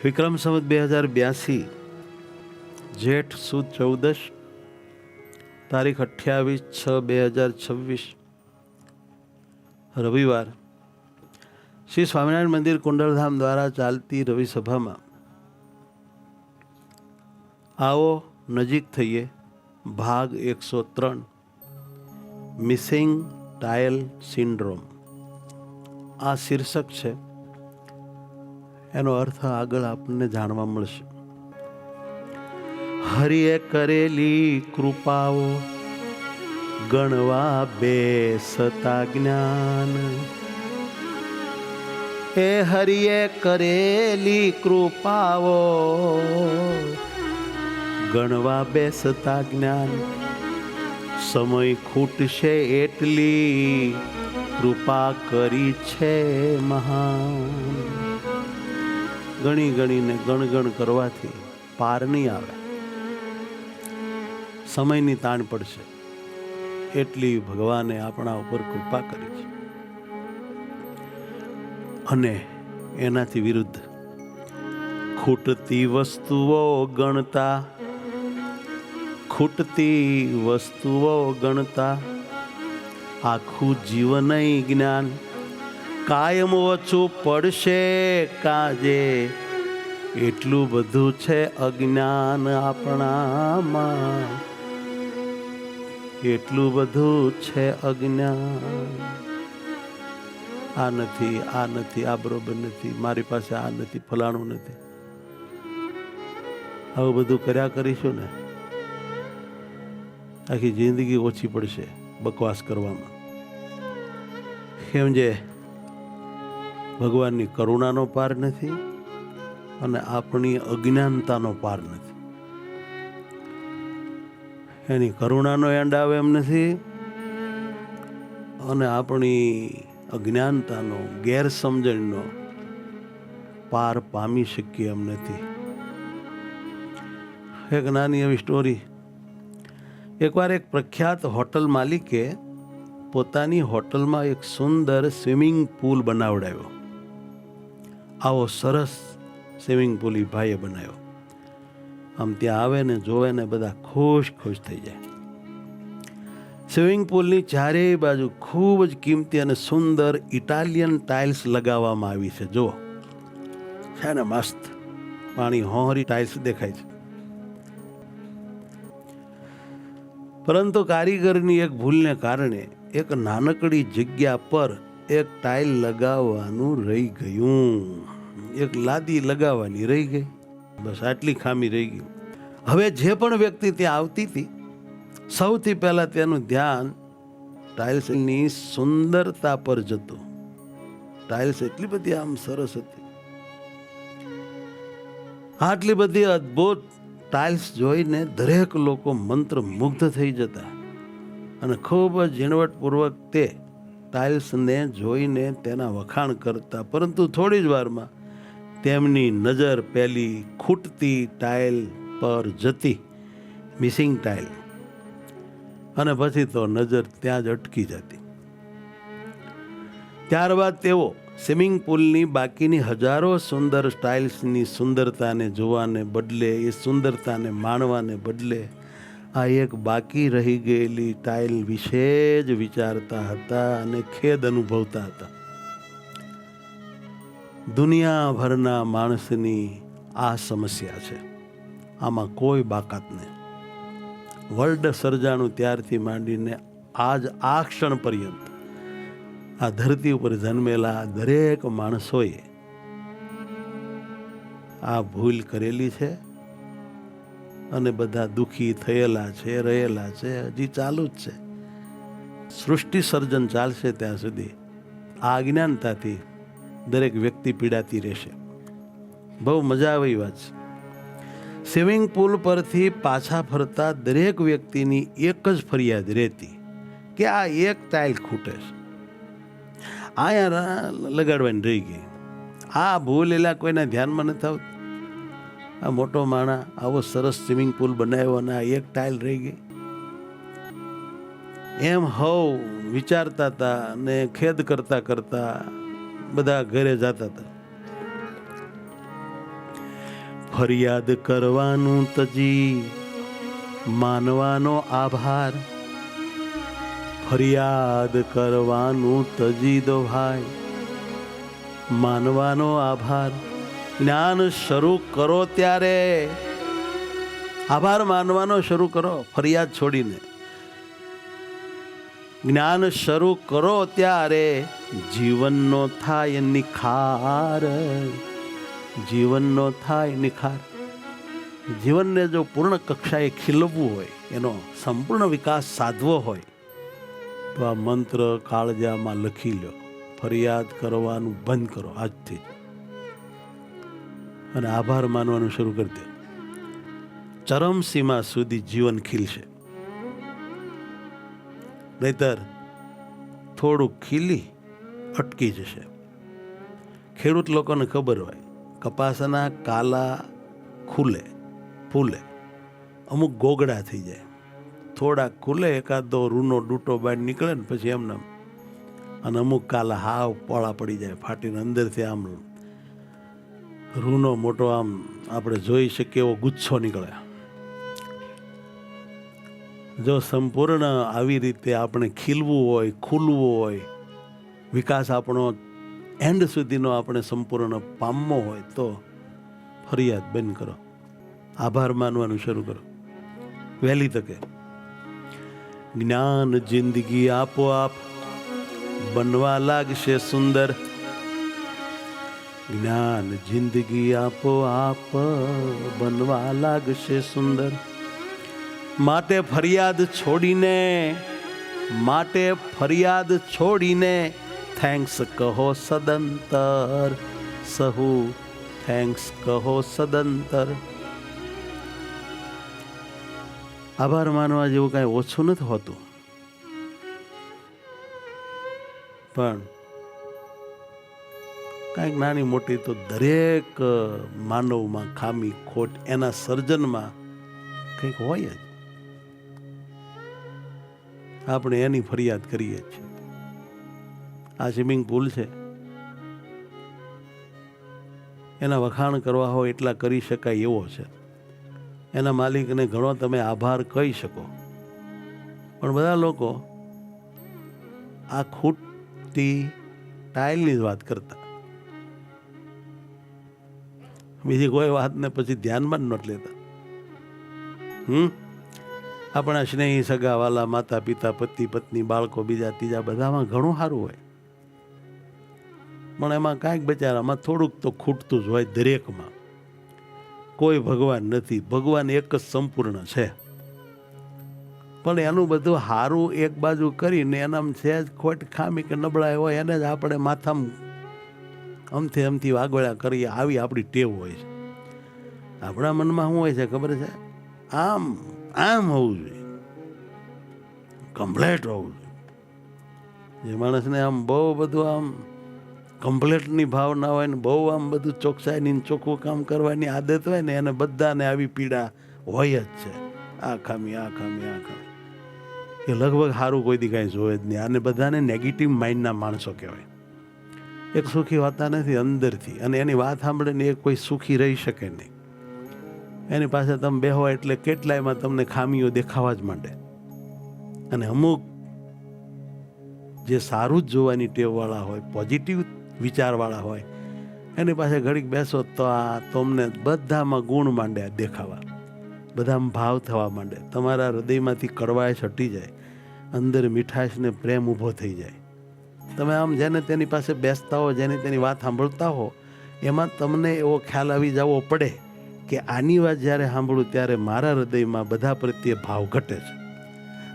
વિક્રમ સંવત 2082 જેઠ સુદ 14 તારીખ 28/6/2026 રવિવાર શ્રી સ્વામિનારાયણ મંદિર કુંડલધામ દ્વારા ચાલતી રવિ સભામાં આવો નજીક થઈએ ભાગ 103 મિસિંગ ટાયલ સિન્ડ્રોમ આ શીર્ષક છે. એનો અર્થ આગળ આપણને જાણવા મળશે. હરિએ કરેલી કૃપાઓ ગણવા બેસતા જ્ઞાન. એ હરિએ કરેલી કૃપાઓ ગણવા બેસતા જ્ઞાન. સમય ખૂટશે એટલી કૃપા કરી છે મહાન. ગણી ગણીને ગણગણ કરવાથી પાર નહીં આવે. સમયની તાણ પડશે એટલી ભગવાને આપણા ઉપર કૃપા કરી છે. અને એનાથી વિરુદ્ધ ખૂટતી વસ્તુઓ ગણતા આખું જીવન જ્ઞાન. કાયમ ઓછું પડશે કાજે એટલું બધું છે અજ્ઞાન આપણામાં. એટલું બધું છે અજ્ઞાન. આ નથી, આ નથી, આ બરોબર નથી, મારી પાસે આ નથી, ફલાણું નથી. આવું બધું કર્યા કરીશું ને આખી જિંદગી ઓછી પડશે બકવાસ કરવામાં. કેમ જે ભગવાનની કરુણાનો પાર નથી અને આપણી અજ્ઞાનતાનો પાર નથી. એની કરુણાનો એન્ડ આવે એમ નથી અને આપણી અજ્ઞાનતાનો ગેરસમજણનો પાર પામી શકીએ એમ નથી. એક નાની એવી સ્ટોરી. એકવાર એક પ્રખ્યાત હોટલ માલિકે પોતાની હોટલમાં એક સુંદર સ્વિમિંગ પુલ બનાવડાવ્યો. આવો સરસ સ્વિમિંગ પુલ એ ભાઈએ બનાવ્યો. આમ ત્યાં આવે ને જોવે ને બધા ખુશ થઈ જાય. સ્વિમિંગ પુલની ચારેય બાજુ ખૂબ જ કિંમતી અને સુંદર ઇટાલિયન ટાઇલ્સ લગાવવામાં આવી છે. જો છે ને મસ્ત પાણી હોહરી ટાઇલ્સ દેખાય છે. પરંતુ કારીગરની એક ભૂલને કારણે એક નાનકડી જગ્યા પર એક ટાઇલ લગાવવાનું રહી ગયું. એક લાદી લગાવવાની રહી ગઈ. બસ આટલી ખામી રહી ગઈ. હવે જે પણ વ્યક્તિ ત્યાં આવતી હતી સૌથી પહેલા તેનું ધ્યાન ટાઇલ્સની સુંદરતા પર જતું. ટાઇલ્સ એટલી બધી આમ સરસ હતી. આટલી બધી અદ્ભુત ટાઇલ્સ જોઈને દરેક લોકો મંત્રમુગ્ધ થઈ જતા અને ખૂબ જ ઝીણવટપૂર્વક તે ટાઇલ્સને જોઈને તેના વખાણ કરતા. પરંતુ થોડી જ વારમાં તેમની નજર પેલી ખૂટતી ટાઇલ પર જતી, મિસિંગ ટાઇલ, અને પછી તો નજર ત્યાં જ અટકી જતી. ત્યારબાદ તેઓ સ્વિમિંગ પુલની બાકીની હજારો સુંદર ટાઇલ્સની સુંદરતાને જોવાને બદલે, એ સુંદરતાને માણવાને બદલે આ એક બાકી રહી ગયેલી ટાઇલ વિશે જ વિચારતા હતા અને ખેદ અનુભવતા હતા. દુનિયાભરના માણસની આ સમસ્યા છે. આમાં કોઈ બાકાત નહીં. વર્લ્ડ સર્જાણું ત્યારથી માંડીને આજ આ ક્ષણ પર્યંત આ ધરતી ઉપર જન્મેલા દરેક માણસોએ આ ભૂલ કરેલી છે અને બધા દુઃખી થયેલા છે, રહેલા છે, હજી ચાલુ જ છે. સૃષ્ટિ સર્જન ચાલશે ત્યાં સુધી આ અજ્ઞાનતાથી દરેક વ્યક્તિ પીડાતી રહેશે. બહુ મજા આવે વાત છે. સ્વિમિંગ પુલ પરથી પાછા ફરતા દરેક વ્યક્તિની એક જ ફરિયાદ રહેતી કે આ એક ટાઇલ ખૂટે છે, આયા લગાડવાની રહી ગઈ. આ ભૂલ એલા કોઈના ધ્યાનમાં નથી આવતું. આ મોટો માણસ આવો સરસ સ્વિમિંગ પુલ બનાવ્યો અને આ એક ટાઇલ રહી ગઈ એમ વિચારતા હતા અને ખેદ કરતા બધા ઘરે જતા હતા. ફરિયાદ કરવાનું તજી માનવાનો આભાર, ફરિયાદ કરવાનું તજી દો ભાઈ, માનવાનો આભાર. જ્ઞાન શરૂ કરો ત્યારે આભાર માનવાનો શરૂ કરો, ફરિયાદ છોડીને. જ્ઞાન શરૂ કરો ત્યારે જીવનનો થાય નિખાર, જીવનનો થાય નિખાર. જીવનને જો પૂર્ણ કક્ષાએ ખીલવવું હોય, એનો સંપૂર્ણ વિકાસ સાધવો હોય, તો આ મંત્ર કાળજામાં લખી લો. ફરિયાદ કરવાનું બંધ કરો આજથી, અને આભાર માનવાનું શરૂ કરી દો. ચરમસીમા સુધી જીવન ખીલશે. નહીતર થોડુંક ખીલી અટકી જશે. ખેડૂત લોકોને ખબર હોય, કપાસના કાલા ખુલે ફૂલે, અમુક ગોગડા થઈ જાય, થોડાક ખુલે, એકાદો રૂનો ડૂટો બહાર નીકળે ને પછી એમને, અને અમુક કાલા હાવ પોળા પડી જાય, ફાટીને અંદરથી આમ રૂનો મોટો આમ આપણે જોઈ શકીએ એવો ગુચ્છો નીકળે. જો સંપૂર્ણ આવી રીતે આપણે ખીલવું હોય, ખુલવું હોય, વિકાસ આપણો એન્ડ સુધીનો આપણે સંપૂર્ણ પામવો હોય, તો ફરિયાદ બંધ કરો, આભાર માનવાનું શરૂ કરો વહેલી તકે. જ્ઞાન જિંદગી આપોઆપ બનવા લાગશે સુંદર, જ્ઞાન જિંદગી આપોઆપ બનવા લાગશે સુંદર. માટે ફરિયાદ છોડીને, માટે ફરિયાદ છોડીને થેન્ક્સ કહો સદંતર, સહુ થેન્ક્સ કહો સદંતર. આભાર માનવા જેવું કાંઈ ઓછું નથી હોતું, પણ કાંઈક નાની મોટી તો દરેક માનવમાં ખામી ખોટ એના સર્જનમાં કંઈક હોય જ. આપણે એની ફરિયાદ કરીએ છીએ. આ સ્વિમિંગ પુલ છે, એના વખાણ કરવા હોય એટલા કરી શકાય એવો છે. એના માલિકને ઘણો તમે આભાર કહી શકો, પણ બધા લોકો આ ખૂટતી ટાઇલની જ વાત કરતા, બીજી કોઈ વાતને પછી ધ્યાનમાં જ નહોતા લેતા. આપણા સ્નેહી સગાવાલા, માતા પિતા, પતિ પત્ની, બાળકો, બીજા ત્રીજા, બધામાં ઘણું સારું હોય, પણ એમાં કાંઈક બચારામાં થોડુંક તો ખૂટતું જ હોય દરેકમાં. કોઈ ભગવાન નથી, ભગવાન એક જ સંપૂર્ણ છે, પણ એનું બધું સારું એક બાજુ કરીને એનામ સહેજ ખોટ ખામી કે નબળાઈ હોય એને જ આપણે માથામાં અમથી વાગોળ્યા કરીએ, આવી આપણી ટેવ હોય છે. આપણા મનમાં શું હોય છે ખબર છે? આમ આમ હોવું જોઈએ, કમ્પ્લેટ હોવું જોઈએ. જે માણસને આમ બહુ બધું આમ કમ્પ્લેટની ભાવના હોય ને બહુ આમ બધું ચોકસાઈની ચોખ્ખું કામ કરવાની આદત હોય ને, એને બધાને આવી પીડા હોય જ છે. આ ખામી, આ ખામી, આ ખામી. એ લગભગ સારું કોઈ દી કાંઈ જોવે જ નહીં. આને બધાને નેગેટિવ માઇન્ડના માણસો કહેવાય. એક સુખી હોતા નથી અંદરથી, અને એની વાત સાંભળીને એ કોઈ સુખી રહી શકે નહીં. એની પાસે તમે બેહો એટલે કેટલાયમાં તમને ખામીઓ દેખાવા જ માંડે. અને અમુક જે સારું જ જોવાની ટેવવાળા હોય, પોઝિટિવ વિચારવાળા હોય, એની પાસે ઘડીક બેસો તો આ તમને બધામાં ગુણ માંડે દેખાવા, બધામાં ભાવ થવા માંડે. તમારા હૃદયમાંથી કડવાશ હટી જાય, અંદર મીઠાશ ને પ્રેમ ઊભો થઈ જાય. તમે આમ જેને તેની પાસે બેસતા હો, જેની તેની વાત સાંભળતા હો, એમાં તમને એવો ખ્યાલ આવી જવો પડે કે આની વાત જ્યારે સાંભળું ત્યારે મારા હૃદયમાં બધા પ્રત્યે ભાવ ઘટે છે,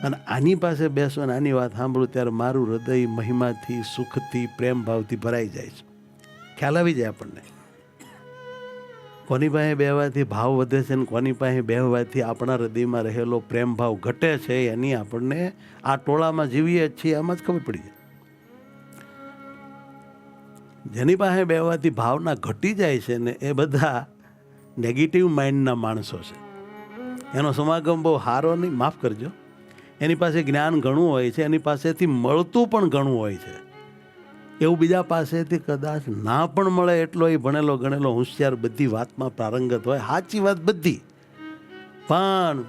અને આની પાસે બેસો અને આની વાત સાંભળું ત્યારે મારું હૃદય મહિમાથી, સુખથી, પ્રેમ ભાવથી ભરાઈ જાય છે. ખ્યાલ આવી જાય આપણને કોની પાસે બેહવાથી ભાવ વધે છે ને કોની પાસે બેહવાથી આપણા હૃદયમાં રહેલો પ્રેમ ભાવ ઘટે છે. એની આપણને આ ટોળામાં જીવીએ છીએ આમાં જ ખબર પડી જાય. જેની પાસે બેહવાથી ભાવના ઘટી જાય છે ને એ બધા નેગેટિવ માઇન્ડના માણસો છે. એનો સમાગમ બહુ સારો નહીં, માફ કરજો. એની પાસે જ્ઞાન ઘણું હોય છે, એની પાસેથી મળતું પણ ઘણું હોય છે, એવું બીજા પાસેથી કદાચ ના પણ મળે એટલો એ ભણેલો ગણેલો હોશિયાર, બધી વાતમાં પ્રારંગત હોય, સાચી વાત બધી, પણ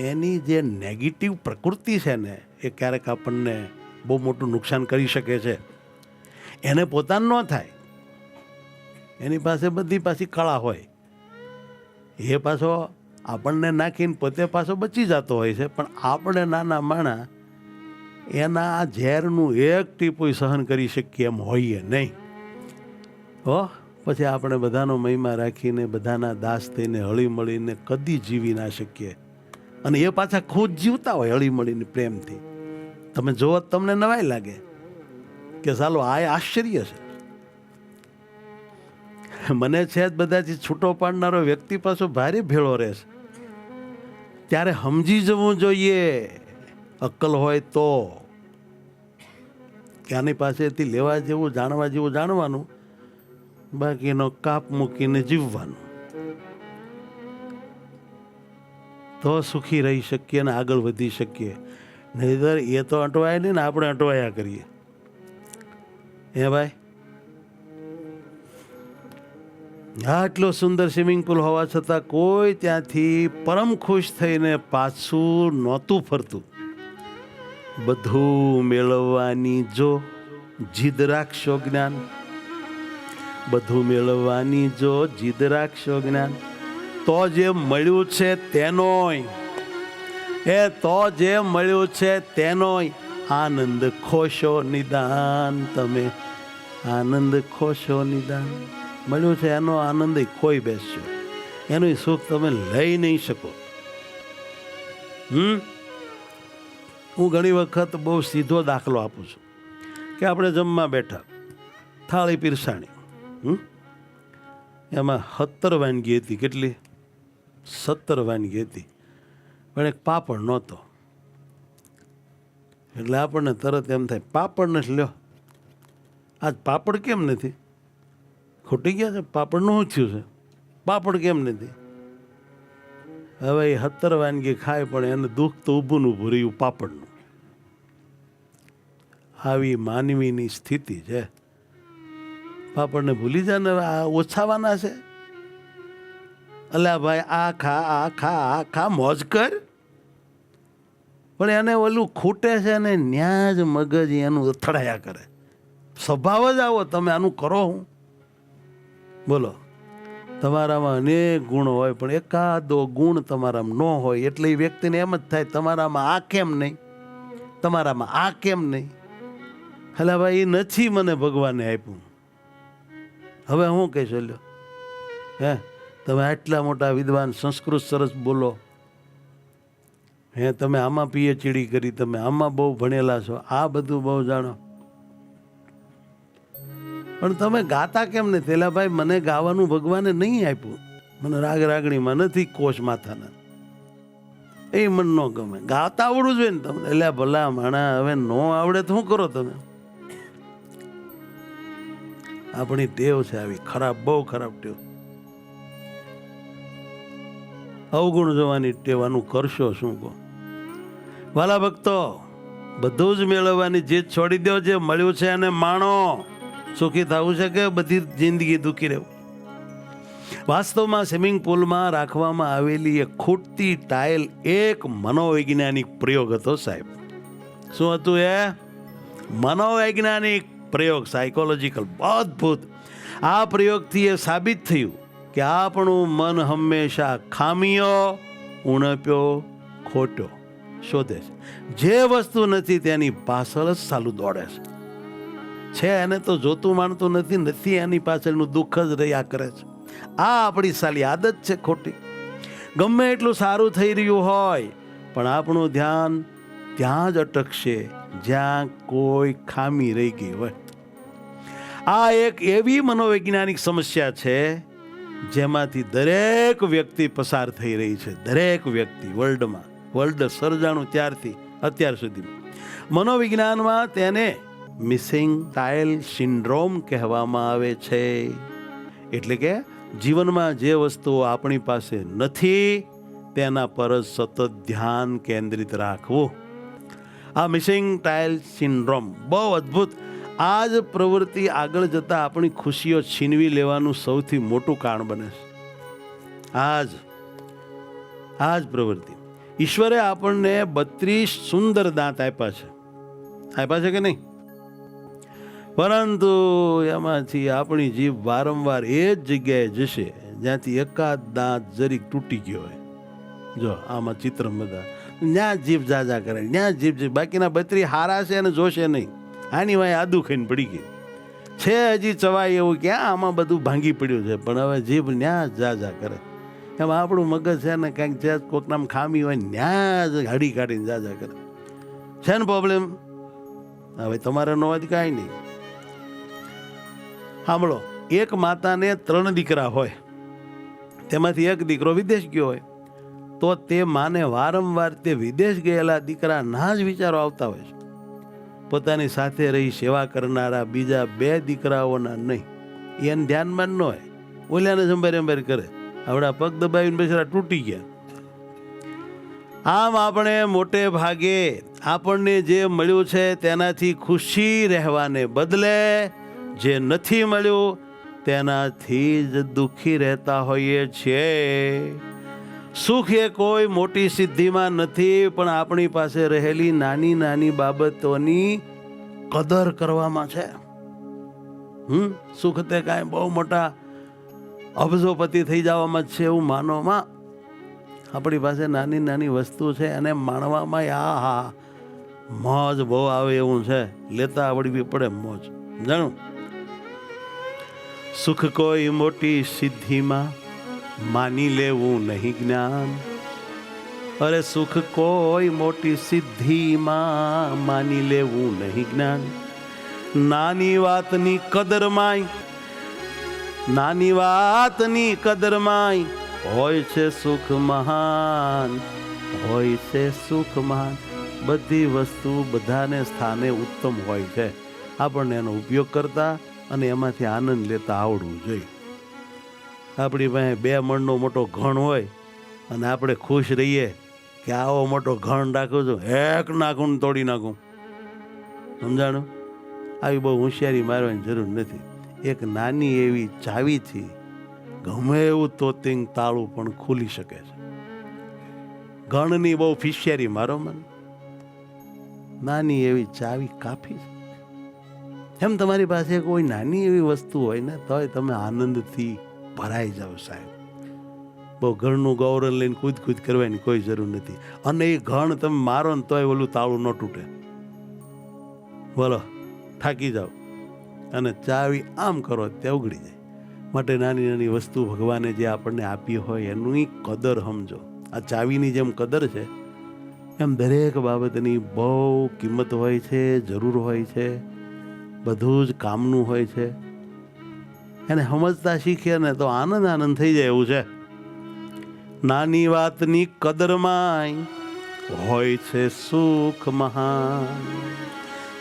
એની જે નેગેટિવ પ્રકૃતિ છે ને એ ક્યારેક આપણને બહુ મોટું નુકસાન કરી શકે છે. એને પોતાનું ન થાય, એની પાસે બધી પાછી કળા હોય, એ પાછો આપણને નાખીને પોતે પાછો બચી જતો હોય છે. પણ આપણે નાના માણા એના આ ઝેરનું એક ટીપું સહન કરી શકીએ એમ હોઈએ નહીં. પછી આપણે બધાનો મહિમા રાખીને બધાના દાસ થઈને હળી મળીને કદી જીવી ના શકીએ. અને એ પાછા ખુદ જીવતા હોય હળી મળીને પ્રેમથી. તમે જોવો તમને નવાઈ લાગે કે ચાલો આ આશ્ચર્ય છે. મને છે જ બધાથી છૂટો પાડનારો વ્યક્તિ પાછો ભારે ભેળો રહેશે. ત્યારે સમજી જવું જોઈએ, અક્કલ હોય તો, કે આની પાસેથી લેવા જેવું જાણવા જેવું જાણવાનું, બાકીનો કાપ મૂકીને જીવવાનું. તો સુખી રહી શકીએ અને આગળ વધી શકીએ. નહીંતર એ તો અટવાય નહીં ને આપણે અટવાયા કરીએ. ભાઈ, આટલો સુંદર સ્વિમિંગ પુલ હોવા છતાં કોઈ ત્યાંથી પરમ ખુશ થઈને પાછું નહોતું ફરતું. બધું મેળવવાની જો જીદ રાખશો જ્ઞાન, બધું મેળવવાની જો જીદ રાખશો જ્ઞાન, તો જે મળ્યું છે તેનોય, તો જે મળ્યું છે તેનોય આનંદ ખોશો નિદાન. તમે આનંદ ખોશો નિદાન. મળ્યું છે એનો આનંદ ખોઈ બેસશો, એનું સુખ તમે લઈ નહીં શકો. હું ઘણી વખત બહુ સીધો દાખલો આપું છું કે આપણે જમવા બેઠા, થાળી પીરસાણી, એમાં 17 વાનગી હતી. કેટલી? 17 વાનગી હતી, પણ એક પાપડ નહોતો. એટલે આપણને તરત એમ થાય પાપડ નથી લ્યો, આજ પાપડ કેમ નથી? ખોટી ગયા છે, પાપડનું શું થયું છે? પાપડ કેમ નથી? હવે એ 17 વાનગી ખાય પણ એને દુઃખ તો ઊભું રહ્યું પાપડનું. આવી માનવીની સ્થિતિ છે. પાપડને ભૂલી જાય ને આ ઓછાવાના છે. અલ્યા ભાઈ, આ ખા, આ ખા, આ ખા, મોજ કર. પણ એને ઓલું ખૂટે છે ને ન્યા જ મગજ એનું અથડાયા કરે. સ્વભાવ જ આવો, તમે આનું કરો હું બોલો. તમારામાં અનેક ગુણ હોય પણ એકાદો ગુણ તમારામાં ન હોય એટલે એ વ્યક્તિને એમ જ થાય તમારામાં આ કેમ નહીં, તમારામાં આ કેમ નહીં. એટલે ભાઈ એ નથી મને ભગવાને આપ્યું. હવે હું કહીશ લ્યો, તમે આટલા મોટા વિદ્વાન, સંસ્કૃત સરસ બોલો, તમે આમાં PhD કરી, તમે આમાં બહુ ભણેલા છો, આ બધું બહુ જાણો, પણ તમે ગાતા કેમ નથી? એલા ભાઈ, મને ગાવાનું ભગવાને નહીં આપ્યું, મને રાગ રાગણીમાં નથી કોષ માથાના, એ મને ન ગમે. ગાતા આવડવું જોઈએ ને તમને. એટલે ભલા માણા, હવે ન આવડે તો શું કરો તમે? આપણી ટેવ છે આવી ખરાબ, બહુ ખરાબ ટેવ, અવગુણ જોવાની ટેવ. આનું કરશો શું કહો? વાલા ભક્તો, બધું જ મેળવવાની જીદ છોડી દો. જે મળ્યું છે એને માણો. સુખી થવું છે કે બધી જિંદગી દુઃખી રહેવું? વાસ્તવમાં સ્વિમિંગ પુલમાં રાખવામાં આવેલી એક ખૂટતી ટાઇલ એક મનોવૈજ્ઞાનિક પ્રયોગ હતો સાહેબ. શું હતું એ? મનોવૈજ્ઞાનિક પ્રયોગ, સાયકોલોજીકલ, અદ્ભુત. આ પ્રયોગથી એ સાબિત થયું કે આપણું મન હંમેશા ખામીઓ, ઉણપ્યો, ખોટો શોધે છે. જે વસ્તુ નથી તેની પાછળ જ ચાલુ દોડે છે. એને તો જોતું માનતું નથી એની પાછળનું દુઃખ જ રહ્યા કરે છે. આ આપણી સાલી આદત છે ખોટી. ગમે એટલું સારું થઈ રહ્યું હોય પણ આપણું ધ્યાન ત્યાં જ અટકશે જ્યાં કોઈ ખામી રહી ગઈ હોય. આ એક એવી મનોવૈજ્ઞાનિક સમસ્યા છે જેમાંથી દરેક વ્યક્તિ પસાર થઈ રહી છે. દરેક વ્યક્તિ વર્લ્ડમાં, વર્લ્ડ સર્જાણું ત્યારથી અત્યાર સુધીમાં. મનોવિજ્ઞાનમાં તેને મિસિંગ ટાઇલ સિન્ડ્રોમ કહેવામાં આવે છે. એટલે કે જીવનમાં જે વસ્તુઓ આપણી પાસે નથી તેના પર જ સતત ધ્યાન કેન્દ્રિત રાખવું. આ મિસિંગ ટાઇલ સિન્ડ્રોમ બહુ અદ્ભુત. આ જ પ્રવૃત્તિ આગળ જતા આપણી ખુશીઓ છીનવી લેવાનું સૌથી મોટું કારણ બને છે. આ જ પ્રવૃત્તિ. ઈશ્વરે આપણને 32 સુંદર દાંત આપ્યા છે કે નહીં? પરંતુ એમાંથી આપણી જીભ વારંવાર એ જ જગ્યાએ જશે જ્યાંથી એકાદ દાંત જરીક તૂટી ગયો હોય. જો આમાં ચિત્ર બધા ત્યાં જીભ જાજા કરે, ત્યાં જીભ, બાકીના 32 હારા છે અને જોશે નહીં. આની વાય આદુ ખાઈને પડી ગઈ છે, હજી ચવાય એવું ક્યાં, આમાં બધું ભાંગી પડ્યું છે, પણ હવે જીભ ન્યા જાજા કરે. એમ આપણું મગજ છે ને કાંઈક જે કોકનામ ખામી હોય ન્યા જ હડી કાઢીને જાજા કરે છે ને પ્રોબ્લેમ. હવે તમારે નો જ કાંઈ નહીં. સાંભળો, એક માતાને 3 દીકરા હોય, તેમાંથી એક દીકરો વિદેશ ગયો હોય, તો તે માને વારંવાર તે વિદેશ ગયેલા દીકરાના જ વિચારો આવતા હોય છે. પોતાની સાથે રહી સેવા કરનારા બીજા 2 દીકરાઓના નહીં. એને ધ્યાનમાં ન હોય, ઓલ્યાને સંભાર કરે, આવડા પગ દબાવીને બેસરા તૂટી ગયા. આમ આપણે મોટે ભાગે આપણને જે મળ્યું છે તેનાથી ખુશી રહેવાને બદલે જે નથી મળ્યું તેનાથી જ દુઃખી રહેતા હોઈએ છીએ. સુખ એ કોઈ મોટી સિદ્ધિમાં નથી, પણ આપણી પાસે રહેલી નાની નાની બાબતોની કદર કરવામાં છે. સુખ તે કાંઈ બહુ મોટા અબજોપતિ થઈ જવામાં જ છે એવું માનોમાં. આપણી પાસે નાની નાની વસ્તુ છે અને માણવામાં હા મોજ બહુ આવે એવું છે, લેતા આવડવી પડે મોજ. જાણું, સુખ કોઈ મોટી સિદ્ધિમાં માની લેવું નહીં જ્ઞાન. અરે સુખ કોઈ મોટી સિદ્ધિમાં માની લેવું નહીં જ્ઞાન. નાની વાતની કદરમાંય હોય છે સુખ મહાન, હોય છે સુખ મહાન. બધી વસ્તુ બધાને સ્થાને ઉત્તમ હોય છે. આપણને એનો ઉપયોગ કરતા અને એમાંથી આનંદ લેતા આવડવું જોઈએ. આપણી પાસે 2 મણનો મોટો ઘણ હોય અને આપણે ખુશ રહીએ કે આવો મોટો ઘણ રાખું છું, એક નાખું તોડી નાખું. સમજાણું? આવી બહુ હોશિયારી મારવાની જરૂર નથી. એક નાની એવી ચાવીથી ગમે એવું તોતિંગ તાળું પણ ખુલી શકે છે. ઘણની બહુ ફિશિયારી મારો મને, નાની એવી ચાવી કાફી છે. એમ તમારી પાસે કોઈ નાની એવી વસ્તુ હોય ને તોય તમે આનંદથી ભરાઈ જાઓ સાહેબ. બહુ ઘરનું ગૌરવ લઈને કૂદ કરવાની કોઈ જરૂર નથી. અને એ ઘણ તમે મારો ને તોય ઓલું તાળું ન તૂટે. બોલો, થાકી જાઓ અને ચાવી આમ કરો ત્યાં ઉગડી જાય. માટે નાની નાની વસ્તુ ભગવાને જે આપણને આપી હોય એની કદર સમજો. આ ચાવીની જેમ કદર છે એમ દરેક બાબતની બહુ કિંમત હોય છે, જરૂર હોય છે, બધું જ કામનું હોય છે. એને સમજતા શીખીએ ને તો આનંદ થઈ જાય એવું છે. નાની વાતની કદરમાં હોય છે સુખ મહાન.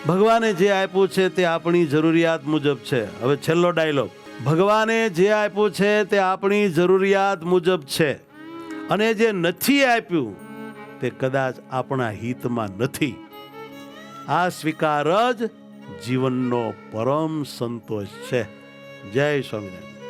ભગવાને જે આપ્યું છે તે આપણી જરૂરિયાત મુજબ છે. હવે છેલ્લો ડાયલોગ. ભગવાને જે આપ્યું છે તે આપણી જરૂરિયાત મુજબ છે, અને જે નથી આપ્યું તે કદાચ આપણા હિતમાં નથી. આ સ્વીકાર જ જીવનનો પરમ સંતોષ છે. જય સ્વામિનારાયણ.